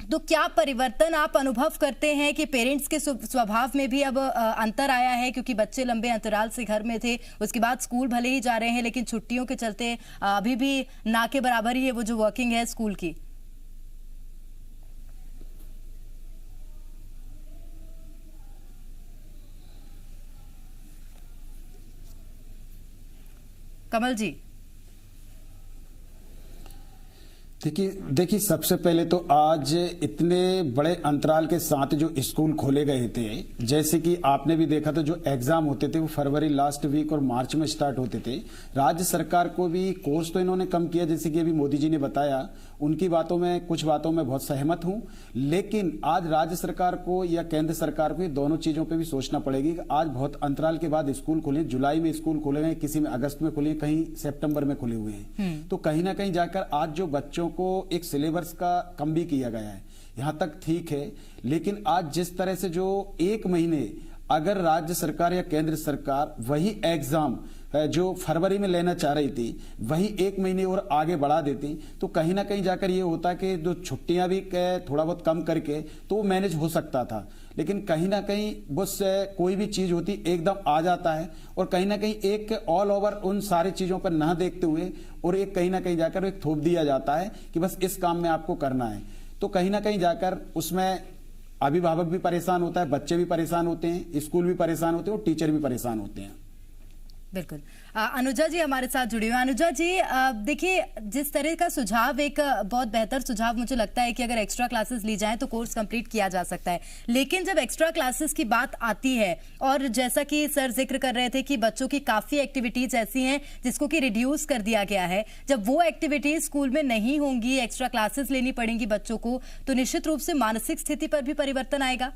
तो क्या परिवर्तन आप अनुभव करते हैं कि पेरेंट्स के स्वभाव में भी अब अंतर आया है, क्योंकि बच्चे लंबे अंतराल से घर में थे, उसके बाद स्कूल भले ही जा रहे हैं लेकिन छुट्टियों के चलते अभी भी ना के बराबर ही है वो जो वर्किंग है स्कूल की। कमल जी, देखिए सबसे पहले तो आज इतने बड़े अंतराल के साथ जो स्कूल खोले गए थे, जैसे कि आपने भी देखा था जो एग्जाम होते थे वो फरवरी लास्ट वीक और मार्च में स्टार्ट होते थे। राज्य सरकार को भी कोर्स तो इन्होंने कम किया, जैसे कि अभी मोदी जी ने बताया, उनकी बातों में कुछ बातों में बहुत सहमत हूं। लेकिन आज राज्य सरकार को या केंद्र सरकार को दोनों चीजों पे भी सोचना पड़ेगी कि आज बहुत अंतराल के बाद स्कूल खुले, जुलाई में स्कूल खोले गए, किसी में अगस्त में खुले, कहीं सितंबर में खुले हुए हैं। तो कहीं ना कहीं जाकर आज जो बच्चों को एक सिलेबस का कम भी किया गया है, यहां तक ठीक है। लेकिन आज जिस तरह से जो 1 महीने अगर राज्य सरकार या केंद्र सरकार वही एग्जाम जो फरवरी में लेना चाह रही थी वही 1 महीने और आगे बढ़ा देती तो कहीं ना कहीं जाकर ये होता कि जो छुट्टियां भी थोड़ा बहुत कम करके तो मैनेज हो सकता था। लेकिन कहीं ना कहीं बस कोई भी चीज होती एकदम आ जाता है और कहीं ना कहीं एक ऑल ओवर उन सारी चीजों पर ना देखते हुए और एक कहीं ना कहीं जाकर एक थोप दिया जाता है कि बस इस काम में आपको करना है। तो कहीं ना कहीं जाकर उसमें अभिभावक भी परेशान होता है, बच्चे भी परेशान होते हैं, स्कूल भी परेशान होते हैं और टीचर भी परेशान होते हैं। बिल्कुल। अनुजा जी हमारे साथ जुड़ी हुई। अनुजा जी, देखिए जिस तरह का सुझाव, एक बहुत बेहतर सुझाव मुझे लगता है कि अगर एक्स्ट्रा क्लासेस ली जाएं तो कोर्स कंप्लीट किया जा सकता है। लेकिन जब एक्स्ट्रा क्लासेस की बात आती है और जैसा कि सर जिक्र कर रहे थे कि बच्चों की काफी एक्टिविटीज ऐसी हैं जिसको कि रिड्यूस कर दिया गया है, जब वो एक्टिविटीज स्कूल में नहीं होंगी, एक्स्ट्रा क्लासेस लेनी पड़ेंगी बच्चों को, तो निश्चित रूप से मानसिक स्थिति पर भी परिवर्तन आएगा।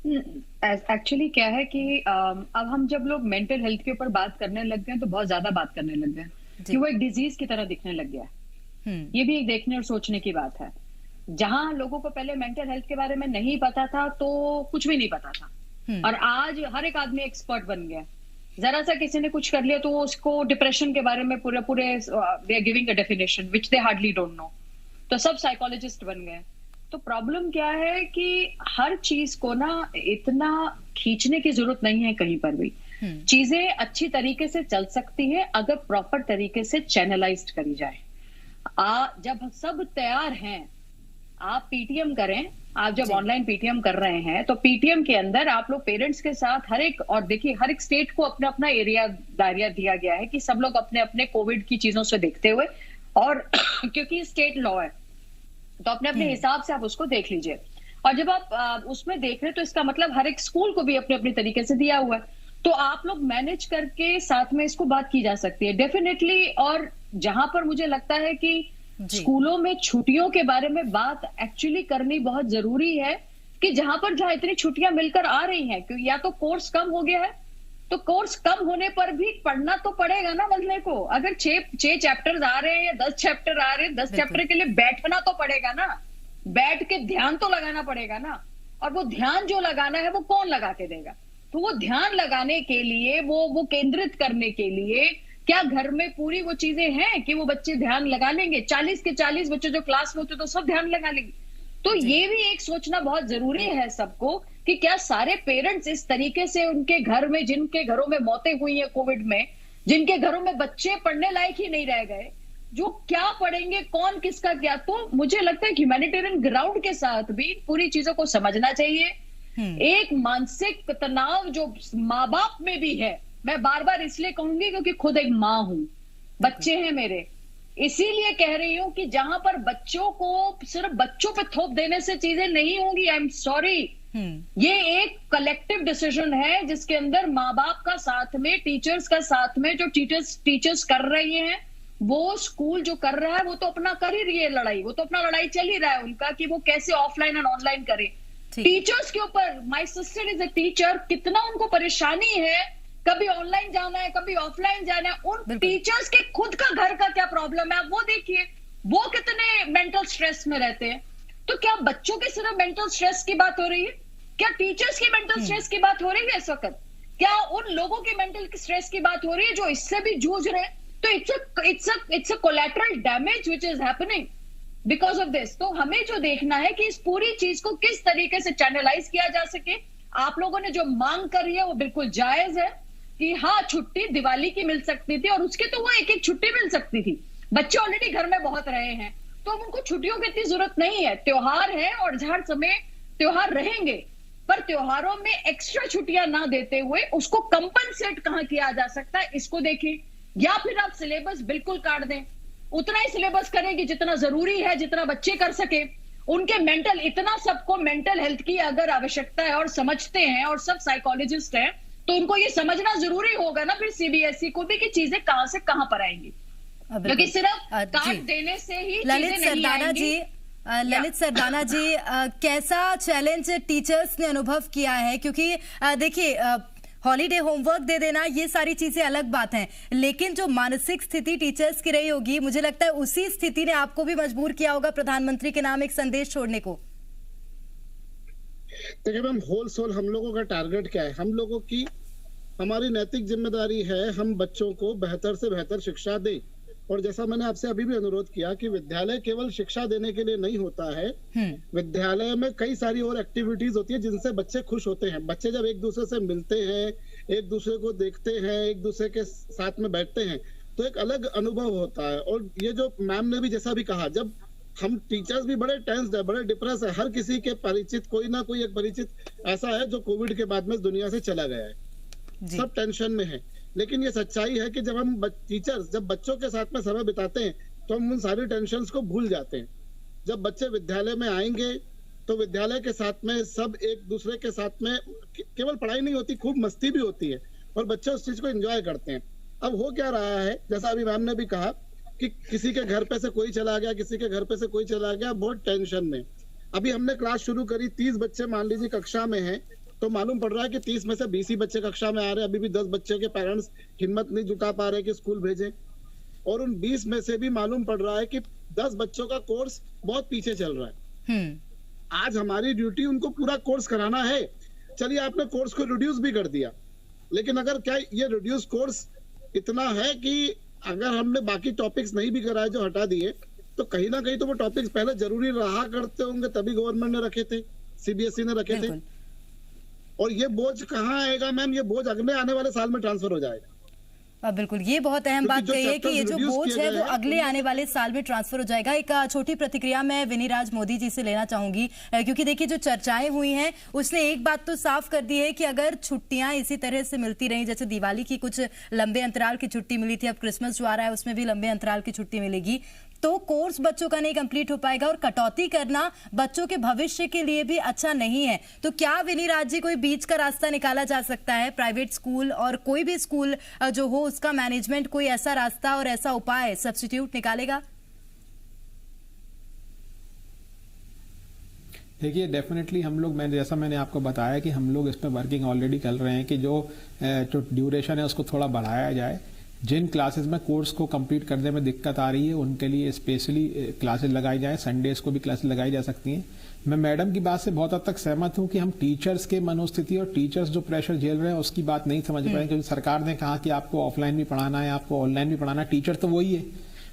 एक्चुअली क्या है कि अब हम जब लोग मेंटल हेल्थ के ऊपर बात करने लग गए तो बहुत ज्यादा बात करने लग गए कि वो एक डिजीज की तरह दिखने लग गया है। ये भी एक देखने और सोचने की बात है। जहां लोगों को पहले मेंटल हेल्थ के बारे में नहीं पता था तो कुछ भी नहीं पता था और आज हर एक आदमी एक्सपर्ट बन गया। जरा सा किसी ने कुछ कर लिया तो उसको डिप्रेशन के बारे में पूरे they are giving a definition which they hardly don't know, तो सब साइकोलॉजिस्ट बन गए। तो प्रॉब्लम क्या है कि हर चीज को ना इतना खींचने की जरूरत नहीं है कहीं पर भी। चीजें अच्छी तरीके से चल सकती है अगर प्रॉपर तरीके से चैनलाइज्ड करी जाए। जब सब तैयार हैं, आप पीटीएम करें, आप जब ऑनलाइन पीटीएम कर रहे हैं तो पीटीएम के अंदर आप लोग पेरेंट्स के साथ और देखिए हर एक स्टेट को अपना अपना एरिया दायरा दिया गया है कि सब लोग अपने अपने कोविड की चीजों से देखते हुए, और क्योंकि स्टेट लॉ है तो अपने अपने हिसाब से आप उसको देख लीजिए। और जब आप उसमें देख रहे हैं तो इसका मतलब हर एक स्कूल को भी अपने अपने तरीके से दिया हुआ है, तो आप लोग मैनेज करके साथ में इसको बात की जा सकती है डेफिनेटली। और जहां पर मुझे लगता है कि स्कूलों में छुट्टियों के बारे में बात एक्चुअली करनी बहुत जरूरी है कि जहां इतनी छुट्टियां मिलकर आ रही हैं, क्योंकि या तो कोर्स कम हो गया है, तो कोर्स कम होने पर भी पढ़ना तो पड़ेगा ना बंदे को। अगर 6 चैप्टर्स आ रहे हैं या 10 चैप्टर आ रहे हैं, 10 चैप्टर के लिए बैठना तो पड़ेगा ना, बैठ के ध्यान तो लगाना पड़ेगा ना। और वो ध्यान जो लगाना है वो कौन लगा के देगा? तो वो ध्यान लगाने के लिए, वो केंद्रित करने के लिए क्या घर में पूरी वो चीजें हैं कि वो बच्चे ध्यान लगा लेंगे? 40 के 40 बच्चे जो क्लास में होते तो सब ध्यान लगा लेंगे। तो ये भी एक सोचना बहुत जरूरी है सबको कि क्या सारे पेरेंट्स इस तरीके से उनके घर में, जिनके घरों में मौतें हुई हैं कोविड में, जिनके घरों में बच्चे पढ़ने लायक ही नहीं रह गए, जो क्या पढ़ेंगे, कौन किसका क्या। तो मुझे लगता है ह्यूमैनिटेरियन ग्राउंड के साथ भी पूरी चीजों को समझना चाहिए। एक मानसिक तनाव जो माँ बाप में भी है, मैं बार बार इसलिए कहूंगी क्योंकि खुद एक माँ हूं, बच्चे हैं मेरे, इसीलिए कह रही हूं कि जहां पर बच्चों को सिर्फ बच्चों पे थोप देने से चीजें नहीं होंगी। आई एम सॉरी, ये एक कलेक्टिव डिसीजन है जिसके अंदर माँ बाप का साथ में, टीचर्स का साथ में, जो टीचर्स कर रही हैं, वो स्कूल जो कर रहा है वो तो अपना कर ही रही है लड़ाई, वो तो अपना लड़ाई चल ही रहा है उनका कि वो कैसे ऑफलाइन और ऑनलाइन करे। टीचर्स के ऊपर, my sister is a teacher, कितना उनको परेशानी है, कभी ऑनलाइन जाना है, कभी ऑफलाइन जाना है। उन टीचर्स के खुद का घर का क्या प्रॉब्लम है आप वो देखिए, वो कितने मेंटल स्ट्रेस में रहते हैं। तो क्या बच्चों के सिर्फ मेंटल स्ट्रेस की बात हो रही है? क्या टीचर्स की मेंटल स्ट्रेस की बात हो रही है इस वक्त? क्या उन लोगों की मेंटल स्ट्रेस की बात हो रही है जो इससे भी जूझ रहे हैं? तो it's a collateral damage which is happening because of this. तो हमें जो देखना है कि इस पूरी चीज को किस तरीके से चैनलाइज किया जा सके। आप लोगों ने जो मांग करी है वो बिल्कुल जायज है कि हाँ, छुट्टी दिवाली की मिल सकती थी और उसकी तो वो एक छुट्टी मिल सकती थी। बच्चे ऑलरेडी घर में बहुत रहे हैं तो अब उनको छुट्टियों की इतनी जरूरत नहीं है। त्योहार है और हर समय त्योहार रहेंगे, पर त्योहारों में एक्स्ट्रा छुट्टियां ना देते हुए उसको कंपनसेट कहां किया जा सकता है इसको देखिए। या फिर आप सिलेबस बिल्कुल काट दें, उतना ही सिलेबस करें कि जितना जरूरी है, जितना बच्चे कर सके। उनके मेंटल, इतना सबको मेंटल हेल्थ की अगर आवश्यकता है और समझते हैं और सब साइकोलॉजिस्ट हैं तो उनको ये समझना जरूरी होगा ना फिर सीबीएसई को भी कि चीजें कहां से कहां पर आएंगी, क्योंकि सिर्फ कार्ड देने से ही ललित सरदाना जी, ललित सरदाना जी, कैसा चैलेंज टीचर्स ने अनुभव किया है? क्योंकि देखिए, हॉलीडे होमवर्क दे देना ये सारी चीजें अलग बात हैं, लेकिन जो मानसिक स्थिति टीचर्स की रही होगी, मुझे लगता है उसी स्थिति ने आपको भी मजबूर किया होगा प्रधानमंत्री के नाम एक संदेश छोड़ने को। देखिए मैम, होल सोल हम लोगों का टारगेट क्या है? हम लोगों की, हमारी नैतिक जिम्मेदारी है हम बच्चों को बेहतर से बेहतर शिक्षा दें। और जैसा मैंने आपसे अभी भी अनुरोध किया कि विद्यालय केवल शिक्षा देने के लिए नहीं होता है, विद्यालय में कई सारी और एक्टिविटीज होती है जिनसे बच्चे खुश होते हैं। बच्चे जब एक दूसरे से मिलते हैं, एक दूसरे को देखते हैं, एक दूसरे के साथ में बैठते हैं तो एक अलग अनुभव होता है। और ये जो मैम ने भी जैसा भी कहा, जब हम टीचर्स भी बड़े टेंस्ड है, बड़े डिप्रेस है, हर किसी के परिचित कोई ना कोई एक परिचित ऐसा है जो कोविड के बाद में इस दुनिया से चला गया है, सब टेंशन में है। लेकिन ये सच्चाई है कि जब हम टीचर्स जब बच्चों के साथ में समय बिताते हैं तो हम उन सारी टेंशन्स को भूल जाते हैं। जब बच्चे विद्यालय में आएंगे तो विद्यालय के साथ में सब एक दूसरे के साथ में केवल पढ़ाई नहीं होती, खूब मस्ती भी होती है और बच्चे उस चीज को एंजॉय करते हैं। अब हो क्या रहा है, जैसा अभी मैम ने भी कहा कि किसी के घर पे से कोई चला गया, किसी के घर पे से कोई चला गया, बहुत टेंशन में। अभी हमने क्लास शुरू करी, 30 बच्चे मान लीजिए कक्षा में हैं, तो मालूम पड़ रहा है कि 30 में से 20 ही बच्चे कक्षा में आ रहे हैं। अभी भी 10 बच्चे के पेरेंट्स हिम्मत नहीं जुटा पा रहे कि स्कूल भेजें, और उन 20 में से भी मालूम पड़ रहा है कि 10 बच्चों का कोर्स बहुत पीछे चल रहा है। आज हमारी ड्यूटी उनको पूरा कोर्स कराना है। चलिए आपने कोर्स को रिड्यूस भी कर दिया, लेकिन अगर क्या ये रिड्यूस कोर्स इतना है कि अगर हमने बाकी टॉपिक्स नहीं भी कराए जो हटा दिए, तो कहीं ना कहीं तो वो टॉपिक्स पहले जरूरी रहा करते होंगे, तभी गवर्नमेंट ने रखे थे, सीबीएसई ने रखे थे। और ये बोझ कहाँ आएगा मैम? ये बोझ अगले आने वाले साल में ट्रांसफर हो जाएगा। बिल्कुल, ये बहुत अहम बात कही है कि ये जो बोझ है वो अगले आने वाले साल में ट्रांसफर हो जाएगा। एक छोटी प्रतिक्रिया मैं विनीराज मोदी जी से लेना चाहूंगी, क्योंकि देखिए जो चर्चाएं हुई हैं उसने एक बात तो साफ कर दी है कि अगर छुट्टियां इसी तरह से मिलती रही, जैसे दिवाली की कुछ लंबे अंतराल की छुट्टी मिली थी, अब क्रिसमस जो आ रहा है उसमें भी लंबे अंतराल की छुट्टी मिलेगी, तो कोर्स बच्चों का नहीं कंप्लीट हो पाएगा और कटौती करना बच्चों के भविष्य के लिए भी अच्छा नहीं है। तो क्या विनीराज जी कोई बीच का रास्ता निकाला जा सकता है? प्राइवेट स्कूल और कोई भी स्कूल जो हो उसका मैनेजमेंट कोई ऐसा रास्ता और ऐसा उपाय सब्स्टिट्यूट निकालेगा? देखिए, डेफिनेटली हम लोग, जैसा मैंने आपको बताया कि हम लोग इस पर वर्किंग ऑलरेडी कर रहे हैं कि जो ड्यूरेशन है उसको थोड़ा बढ़ाया जाए। जिन क्लासेस में कोर्स को कंप्लीट करने में दिक्कत आ रही है उनके लिए स्पेशली क्लासेस लगाई जाए, संडेज को भी क्लासेस लगाई जा सकती हैं। मैं मैडम की बात से बहुत हद तक सहमत हूं कि हम टीचर्स के मनोस्थिति और टीचर्स जो प्रेशर झेल रहे हैं उसकी बात नहीं समझ पाए, क्योंकि सरकार ने कहा कि आपको ऑफलाइन भी पढ़ाना है, आपको ऑनलाइन भी पढ़ाना है। टीचर तो वही है,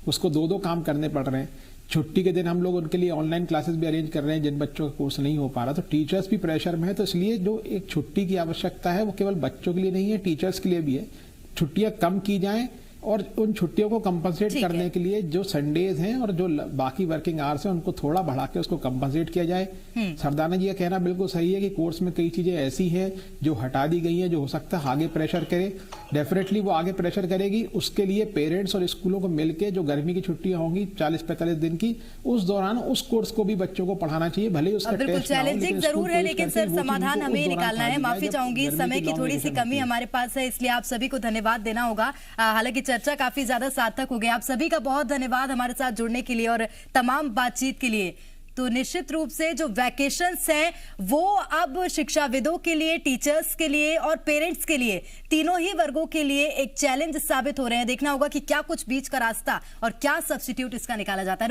उसको दो काम करने पड़ रहे हैं। छुट्टी के दिन हम लोग उनके लिए ऑनलाइन क्लासेस भी अरेंज कर रहे हैं जिन बच्चों का कोर्स नहीं हो पा रहा, तो टीचर्स भी प्रेशर में है। तो इसलिए जो एक छुट्टी की आवश्यकता है वो केवल बच्चों के लिए नहीं है, टीचर्स के लिए भी है। छुट्टियां कम की जाएं और उन छुट्टियों को कंपनसेट करने के लिए जो संडेज हैं और जो बाकी वर्किंग आवर्स हैं उनको थोड़ा बढ़ा के उसको कंपनसेट किया जाए। सरदाना जी का कहना बिल्कुल सही है कि कोर्स में कई चीजें ऐसी हैं जो हटा दी गई हैं, जो हो सकता है आगे प्रेशर करे। डेफिनेटली वो आगे प्रेशर करेगी। उसके लिए पेरेंट्स और स्कूलों को मिलकर जो गर्मी की छुट्टियां होंगी 40-45 दिन की, उस दौरान उस कोर्स को भी बच्चों को पढ़ाना चाहिए, भले ही उसका टेस्ट चैलेंजिंग जरूर है, लेकिन सर समाधान हमें निकालना है। माफी चाहूंगी, समय की थोड़ी सी कमी हमारे पास है, इसलिए आप सभी को धन्यवाद देना होगा। हालांकि चर्चा काफी ज्यादा सार्थक हो गई। आप सभी का बहुत धन्यवाद हमारे साथ जुड़ने के लिए और तमाम बातचीत के लिए। तो निश्चित रूप से जो वैकेशंस हैं वो अब शिक्षाविदों के लिए, टीचर्स के लिए और पेरेंट्स के लिए, तीनों ही वर्गों के लिए एक चैलेंज साबित हो रहे हैं। देखना होगा कि क्या कुछ बीच का रास्ता और क्या सब्स्टिट्यूट इसका निकाला जाता है।